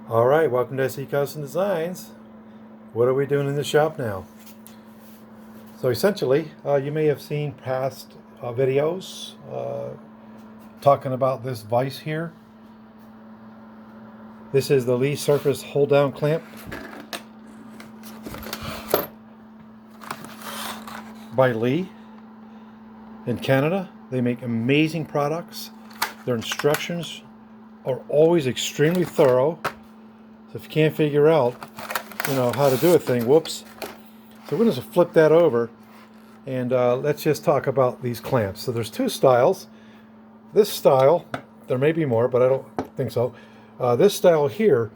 All right, welcome to SE Custom Designs. What are we doing in the shop now? So essentially, you may have seen past videos talking about this vise here. This is the Leigh surface hold-down clamp by Leigh in Canada. They make amazing products. Their instructions are always extremely thorough. So if you can't figure out, how to do a thing, whoops. So we're going to flip that over and let's just talk about these clamps. So there's two styles. This style, there may be more, but I don't think so. This style here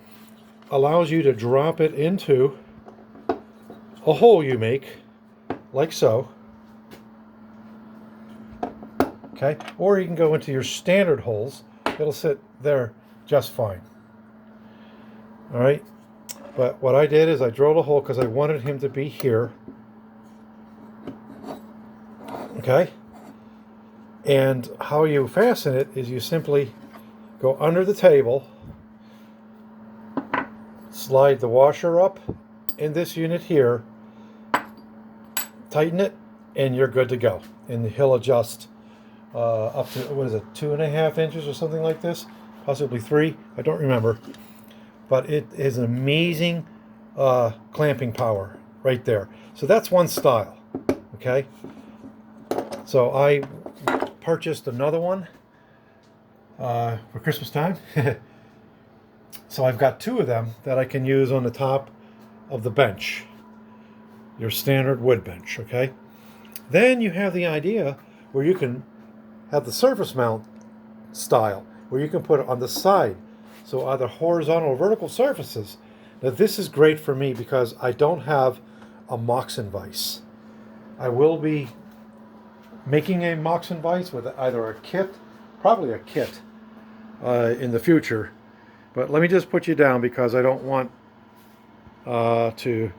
allows you to drop it into a hole you make, like so. Okay, or you can go into your standard holes. It'll sit there just fine. All right, but what I did is I drilled a hole because I wanted him to be here. Okay, and how you fasten it is you simply go under the table, slide the washer up in this unit here, tighten it, and you're good to go. And he'll adjust up to, what is it, 2.5 inches or something like this, possibly 3, I don't remember. But it is an amazing clamping power right there. So that's one style, okay? So I purchased another one for Christmas time. So I've got two of them that I can use on the top of the bench, your standard wood bench, okay? Then you have the idea where you can have the surface mount style, where you can put it on the side. So either horizontal or vertical surfaces. Now this is great for me because I don't have a Moxon vise. I will be making a Moxon vise with either a kit, probably a kit, in the future. But let me just put you down because I don't want to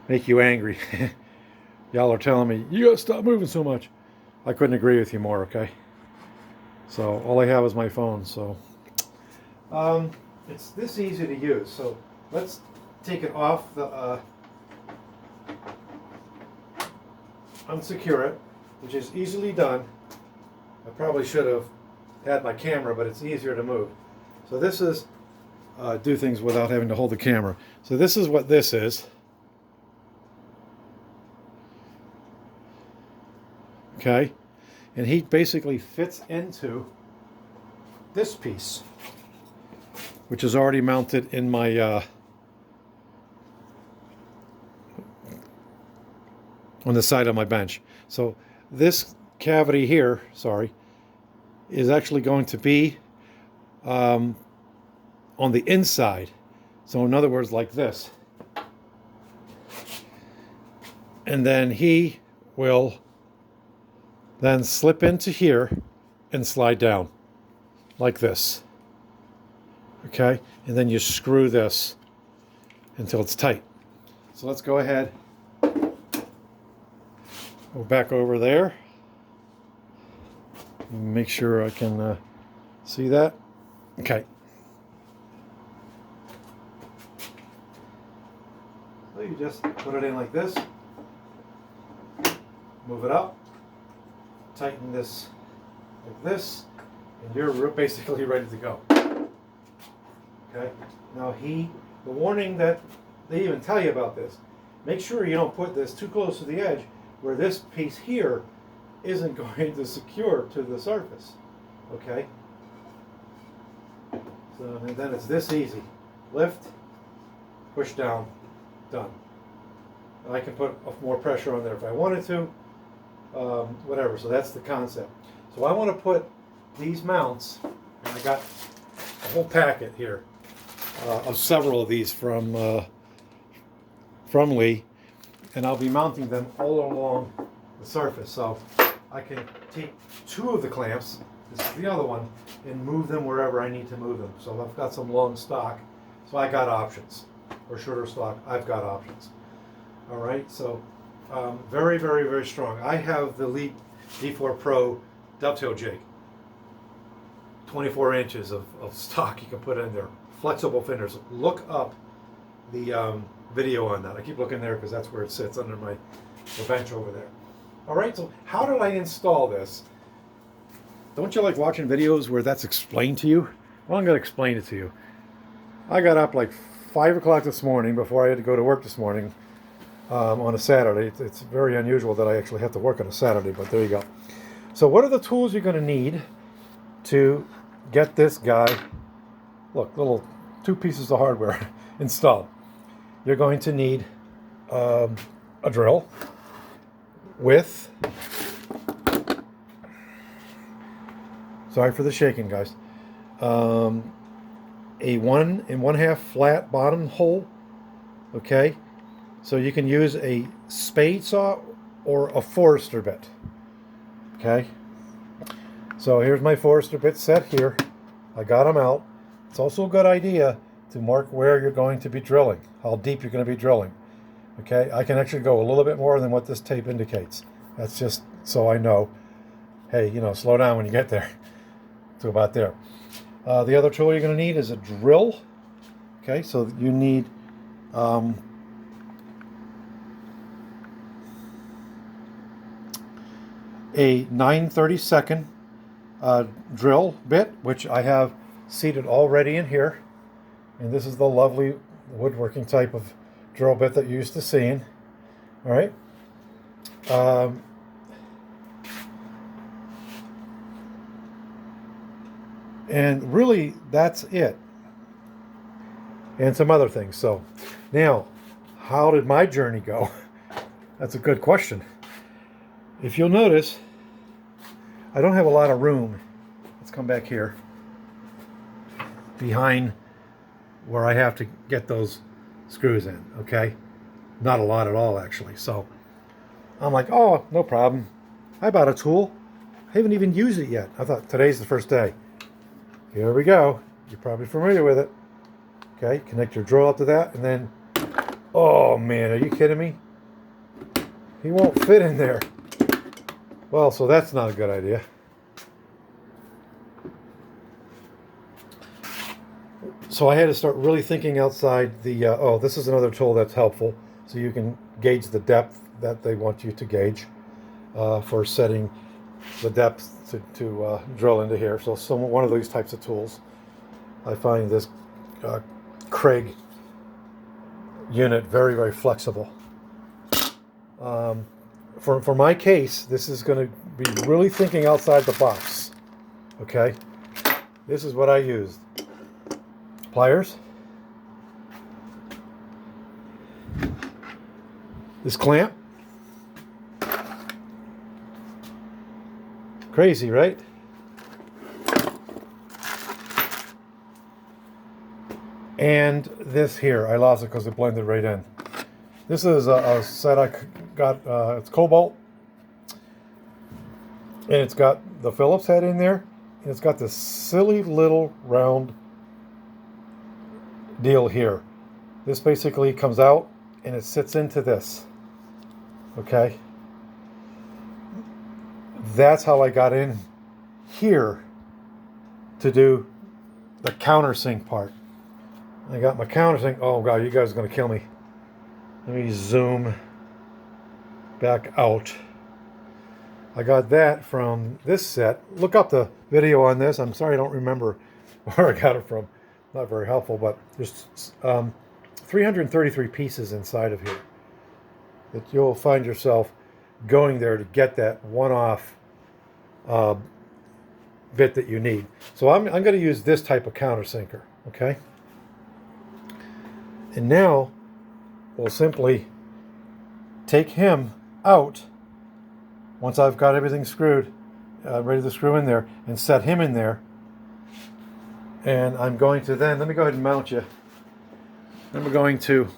make you angry. Y'all are telling me, you gotta stop moving so much. I couldn't agree with you more, okay? So all I have is my phone, so it's this easy to use. So let's take it off the unsecure it, which is easily done. I probably should have had my camera, but it's easier to move. So this is do things without having to hold the camera. So this is what this is. Okay. And he basically fits into this piece, which is already mounted in my on the side of my bench. So this cavity here, is actually going to be on the inside. So in other words, like this. And then he will then slip into here and slide down like this. Okay, and then you screw this until it's tight. So let's go ahead, go back over there, make sure I can see that. Okay, so you just put it in like this, move it up, tighten this like this, and you're basically ready to go. Okay. Now the warning that they even tell you about this, make sure you don't put this too close to the edge where this piece here isn't going to secure to the surface. Okay. So and then it's this easy. Lift, push down, done. And I can put more pressure on there if I wanted to. Whatever, so that's the concept. So I want to put these mounts, and I got a whole packet here of several of these from Leigh, and I'll be mounting them all along the surface. So I can take two of the clamps, this is the other one, and move them wherever I need to move them. So I've got some long stock, so I got options, or shorter stock, I've got options. All right, so very, very, very strong. I have the Leigh D4 Pro dovetail jig, 24 inches of stock you can put in there. Flexible fenders. Look up the video on that. I keep looking there because that's where it sits under the bench over there. All right, so how did I install this? Don't you like watching videos where that's explained to you? Well, I'm going to explain it to you. I got up like 5 o'clock this morning before I had to go to work this morning on a Saturday. It's very unusual that I actually have to work on a Saturday, but there you go. So what are the tools you're going to need to get this guy, look, little 2 pieces of hardware installed? You're going to need a drill with, sorry for the shaking, guys, a 1 1/2 flat bottom hole, okay? So you can use a spade saw or a Forester bit, okay? So here's my Forester bit set here. I got them out. It's also a good idea to mark where you're going to be drilling, how deep you're going to be drilling, okay? I can actually go a little bit more than what this tape indicates. That's just so I know, hey, you know, slow down when you get there. To about there. The other tool you're going to need is a drill. Okay, so you need a 9/32 drill bit, which I have seated already in here. And this is the lovely woodworking type of drill bit that you're used to seeing. All right. And really, that's it. And some other things. So, now, how did my journey go? That's a good question. If you'll notice, I don't have a lot of room. Let's come back here. Behind where I have to get those screws in, okay? Not a lot at all, actually. So, I'm like, oh, no problem. I bought a tool. I haven't even used it yet. I thought today's the first day. Here we go. You're probably familiar with it. Okay, connect your drill up to that, and then, oh man, are you kidding me? He won't fit in there. Well, so that's not a good idea. So I had to start really thinking outside the, oh, this is another tool that's helpful. So you can gauge the depth that they want you to gauge for setting the depth to drill into here. So one of these types of tools. I find this Craig unit very, very flexible. For my case, this is going to be really thinking outside the box. Okay? This is what I used. Pliers. This clamp. Crazy, right? And this here, I lost it because it blended right in. This is a set I got, it's Cobalt. And it's got the Phillips head in there. And it's got this silly little round deal here. This basically comes out and it sits into this. Okay? That's how I got in here to do the countersink part. I got my countersink. Oh god, you guys are going to kill me. Let me zoom back out. I got that from this set. Look up the video on this. I'm sorry I don't remember where I got it from. Not very helpful, but there's 333 pieces inside of here that you'll find yourself going there to get that one-off bit that you need. So I'm going to use this type of countersinker, okay? And now we'll simply take him out once I've got everything screwed, ready to screw in there, and set him in there. And I'm going to then, let me go ahead and mount you. Then we're going to,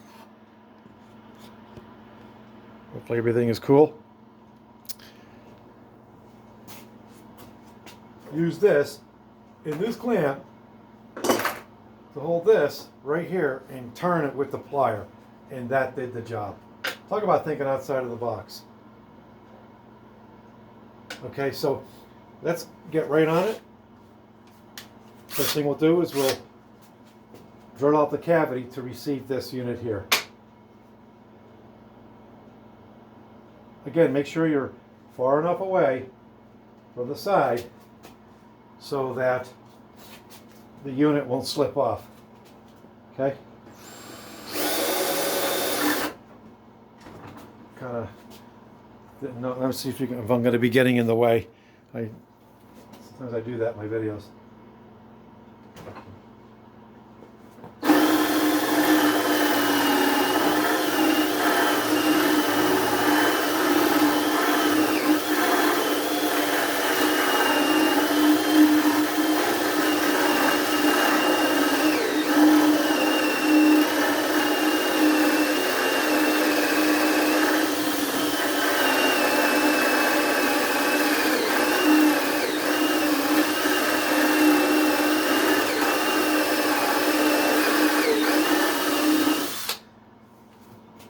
hopefully everything is cool. Use this in this clamp to hold this right here and turn it with the plier. And that did the job. Talk about thinking outside of the box. Okay, so let's get right on it. First thing we'll do is we'll drill out the cavity to receive this unit here. Again, make sure you're far enough away from the side so that the unit won't slip off. Okay? Kind of didn't know. Let me see if I'm going to be getting in the way. Sometimes I do that in my videos.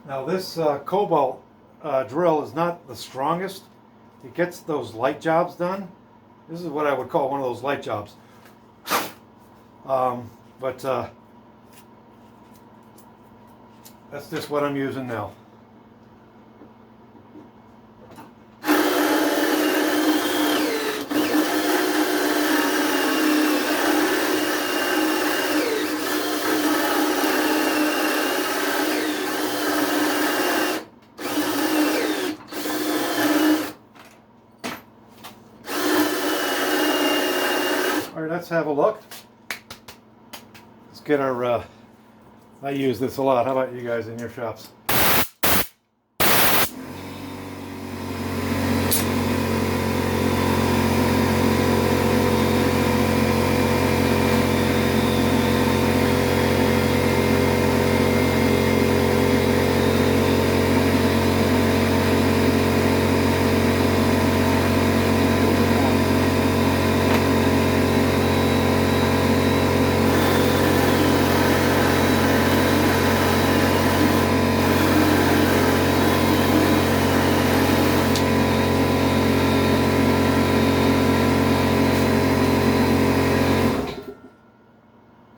Now this cobalt drill is not the strongest. It gets those light jobs done. This is what I would call one of those light jobs. But that's just what I'm using now. Let's have a look. Let's get our, I use this a lot. How about you guys in your shops?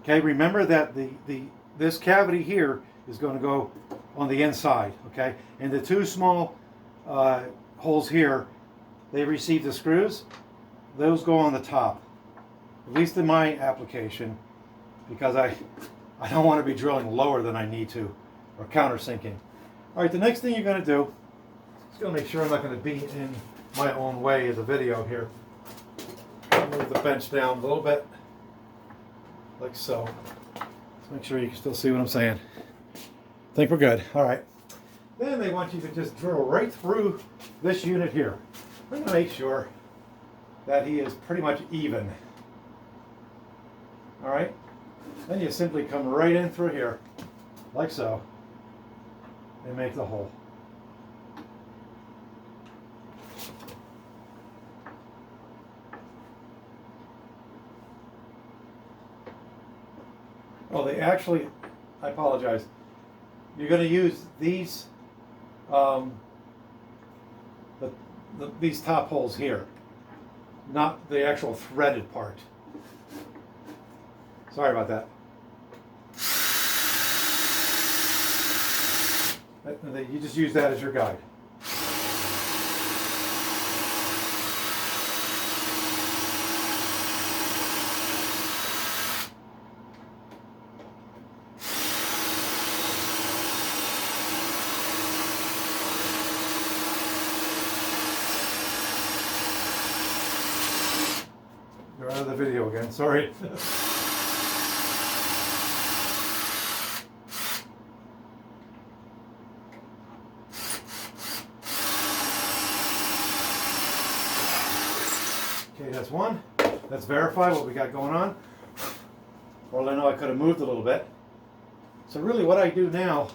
Okay, remember that this cavity here is going to go on the inside, okay? And the two small holes here, they receive the screws. Those go on the top, at least in my application, because I don't want to be drilling lower than I need to, or countersinking. All right, the next thing you're going to do, just going to make sure I'm not going to be in my own way of the video here. Move the bench down a little bit. Like so. Let's make sure you can still see what I'm saying. I think we're good. All right. Then they want you to just drill right through this unit here. I'm going to make sure that he is pretty much even. All right. Then you simply come right in through here, like so, and make the hole. Oh, they actually, I apologize. You're going to use these, these top holes here, not the actual threaded part. Sorry about that. You just use that as your guide. You're out of the video again, sorry. Okay, that's one. Let's verify what we got going on. For all I know, I could have moved a little bit. So really what I do now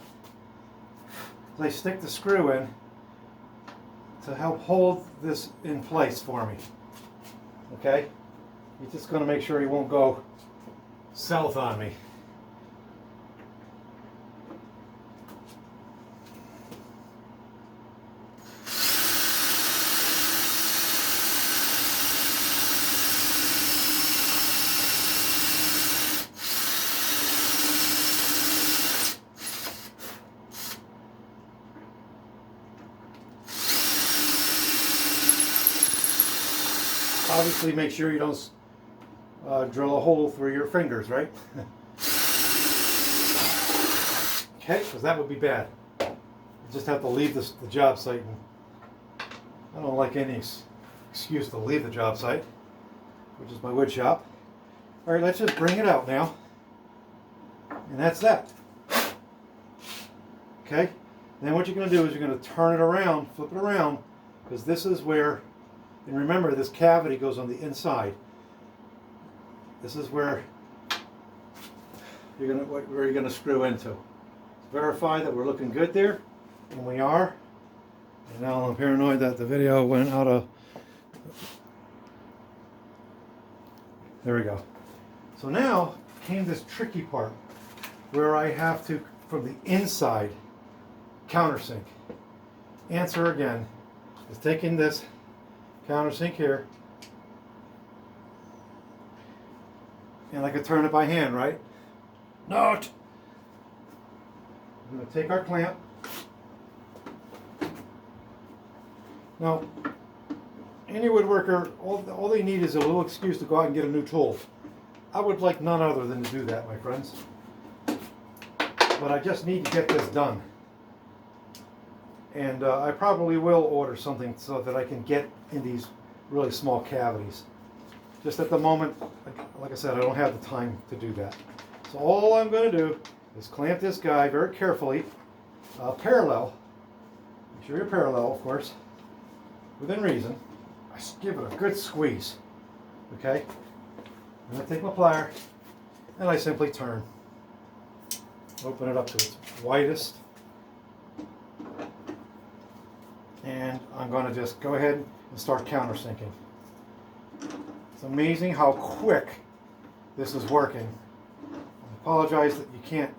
is I stick the screw in to help hold this in place for me. Okay? You're just going to make sure he won't go south on me. obviously make sure you don't drill a hole through your fingers, right? Okay, because that would be bad. You just have to leave the job site. And I don't like any excuse to leave the job site, which is my wood shop. All right, let's just bring it out now. And that's that. Okay? Then what you're going to do is you're going to turn it around, flip it around, because this is where, and remember this cavity goes on the inside. This is where you're going to screw into. Verify that we're looking good there, and we are. And now I'm paranoid that the video went out of. There we go. So now came this tricky part where I have to, from the inside, countersink. Answer again is taking this countersink here, and I could turn it by hand, right? Not. I'm going to take our clamp. Now, any woodworker, all they need is a little excuse to go out and get a new tool. I would like none other than to do that, my friends. But I just need to get this done. And I probably will order something so that I can get in these really small cavities. Just at the moment, like I said, I don't have the time to do that. So all I'm going to do is clamp this guy very carefully, parallel. Make sure you're parallel, of course, within reason. I just give it a good squeeze. Okay? And I take my plier and I simply turn. Open it up to its widest. And I'm going to just go ahead and start countersinking. It's amazing how quick this is working. I apologize that you can't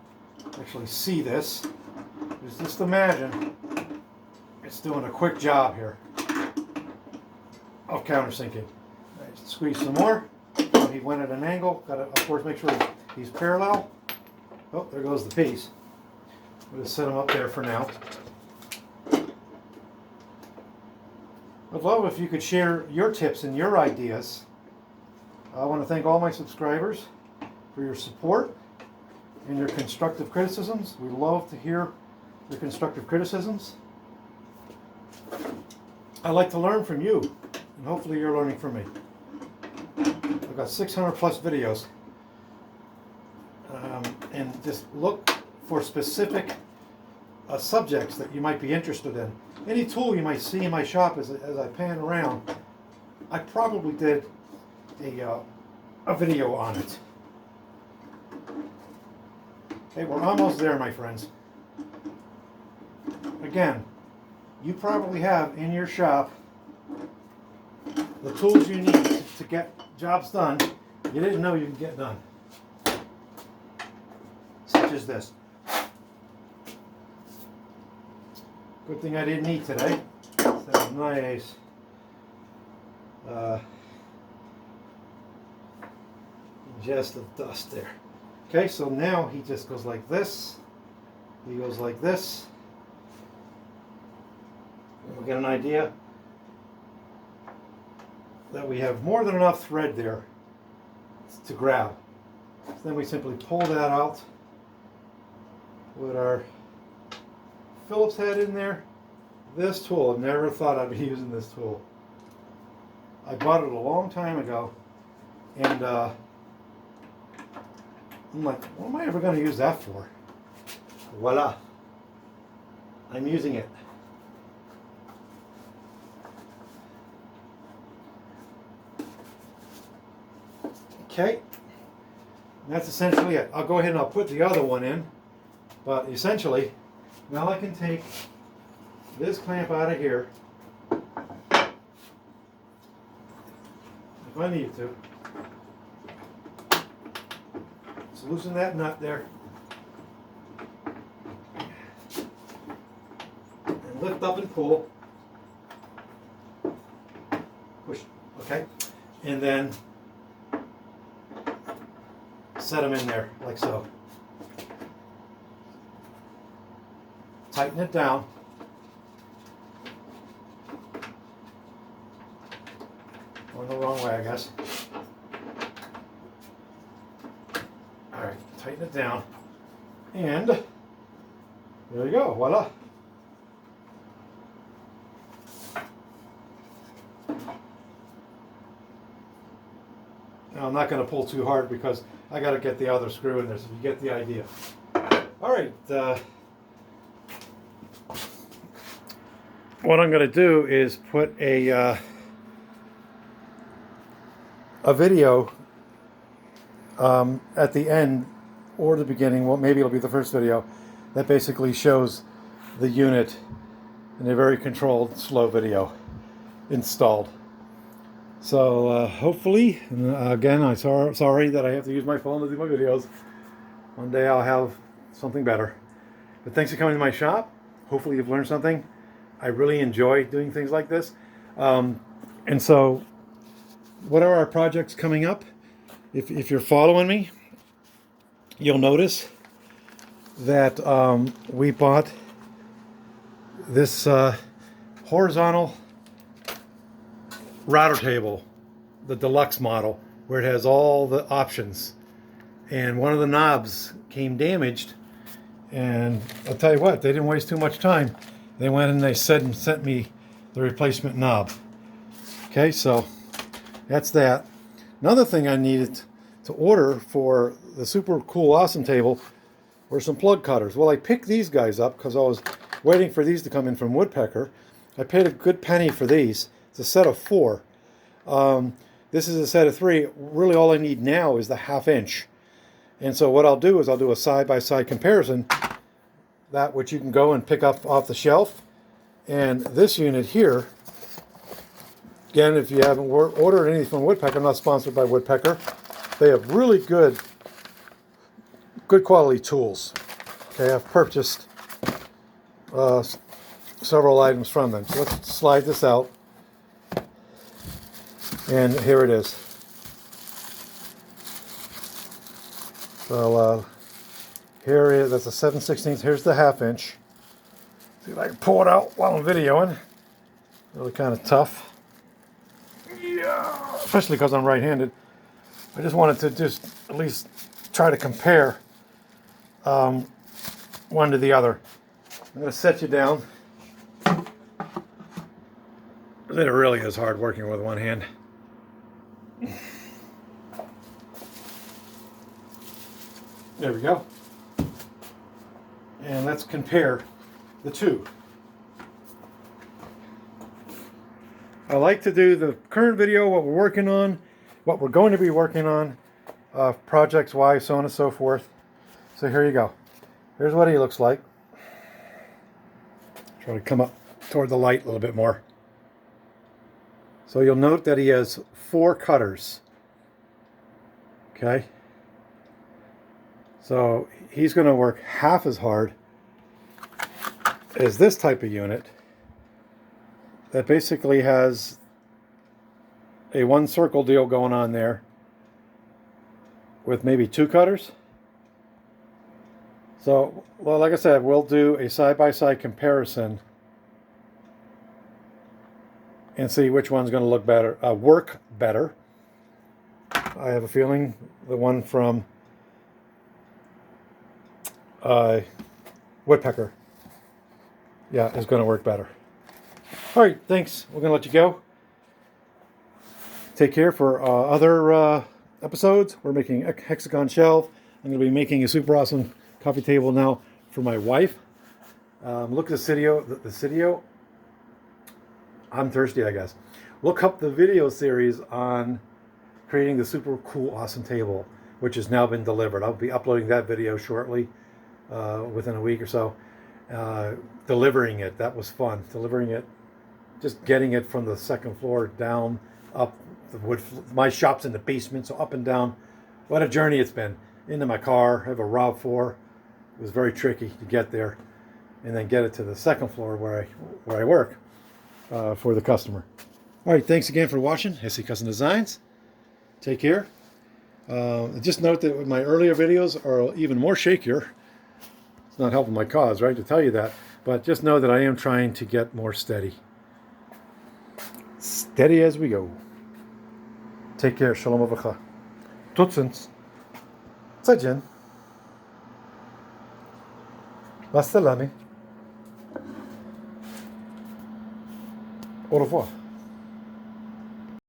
actually see this. Just imagine it's doing a quick job here of countersinking. Squeeze some more. He went at an angle. Got to, of course, make sure he's parallel. Oh, there goes the piece. We'll just set him up there for now. I'd love if you could share your tips and your ideas. I want to thank all my subscribers for your support and your constructive criticisms. We love to hear your constructive criticisms. I like to learn from you, and hopefully you're learning from me. I've got 600 plus videos, and just look for specific subjects that you might be interested in. Any tool you might see in my shop as I pan around, I probably did a video on it. Okay, we're almost there, my friends. Again, you probably have in your shop the tools you need to get jobs done you didn't know you could get done. Such as this. Good thing I didn't eat today. That's nice. Just the dust there. Okay, so now he just goes like this. He goes like this. We'll get an idea that we have more than enough thread there to grab. So then we simply pull that out with our Phillips head in there. This tool, I never thought I'd be using this tool. I bought it a long time ago, and I'm like, what am I ever going to use that for? Voila. I'm using it. Okay. And that's essentially it. I'll go ahead and I'll put the other one in. But essentially, now I can take this clamp out of here if I need to. Just loosen that nut there. And lift up and pull. Push. Okay. And then set them in there like so. Tighten it down. Going the wrong way, I guess. All right, tighten it down. And there you go, voila. Now I'm not going to pull too hard because I got to get the other screw in there, so you get the idea. All right. What I'm going to do is put a video at the end or the beginning. Well, maybe it'll be the first video that basically shows the unit in a very controlled, slow video installed. So hopefully, again, I'm sorry that I have to use my phone to do my videos. One day I'll have something better. But thanks for coming to my shop. Hopefully you've learned something. I really enjoy doing things like this. And so, what are our projects coming up? If you're following me, you'll notice that we bought this horizontal router table, the deluxe model, where it has all the options. And one of the knobs came damaged, and I'll tell you what, they didn't waste too much time. They went and they sent me the replacement knob. Okay, so that's that. Another thing I needed to order for the super cool awesome table were some plug cutters. Well, I picked these guys up because I was waiting for these to come in from Woodpecker. I paid a good penny for these. It's a set of 4. This is a set of 3. Really all I need now is the 1/2 inch. And so what I'll do is I'll do a side-by-side comparison, that which you can go and pick up off the shelf. And this unit here, again, if you haven't ordered anything from Woodpecker, I'm not sponsored by Woodpecker. They have really good quality tools. Okay, I've purchased several items from them. So let's slide this out. And here it is. So here is, that's a 7/16. Here's the 1/2 inch. See if I can pull it out while I'm videoing. Really kind of tough. Yeah, especially because I'm right-handed. I just wanted to just at least try to compare one to the other. I'm going to set you down. It really is hard working with one hand. There we go. And let's compare the two. I like to do the current video, what we're working on, what we're going to be working on, projects-wise, so on and so forth. So here you go. Here's what he looks like. Try to come up toward the light a little bit more. So you'll note that he has 4 cutters. Okay. So he's going to work half as hard as this type of unit that basically has a 1 circle deal going on there with maybe 2 cutters. So, well, like I said, we'll do a side-by-side comparison and see which one's going to look better, work better. I have a feeling the one from Woodpecker, yeah, is going to work better. All right, thanks. We're going to let you go. Take care for other episodes. We're making a hexagon shelf. I'm going to be making a super awesome coffee table now for my wife. Look at the video on Thursday, I guess. Look up the video series on creating the super cool awesome table, which has now been delivered. I'll be uploading that video shortly, within a week or so. Delivering it, that was fun. Delivering it, just getting it from the 2nd floor down, up the wood. My shop's in the basement, so up and down. What a journey it's been. Into my car. I have a RAV4. It was very tricky to get there, and then get it to the 2nd floor where I work for the customer. All right, thanks again for watching SC Custom Designs. Take care. Just note that my earlier videos are even more shakier. It's not helping my cause, right, to tell you that. But just know that I am trying to get more steady. Steady as we go. Take care. Shalom Aleichem. Tot ziens. Zaijian. Masalami. Au revoir.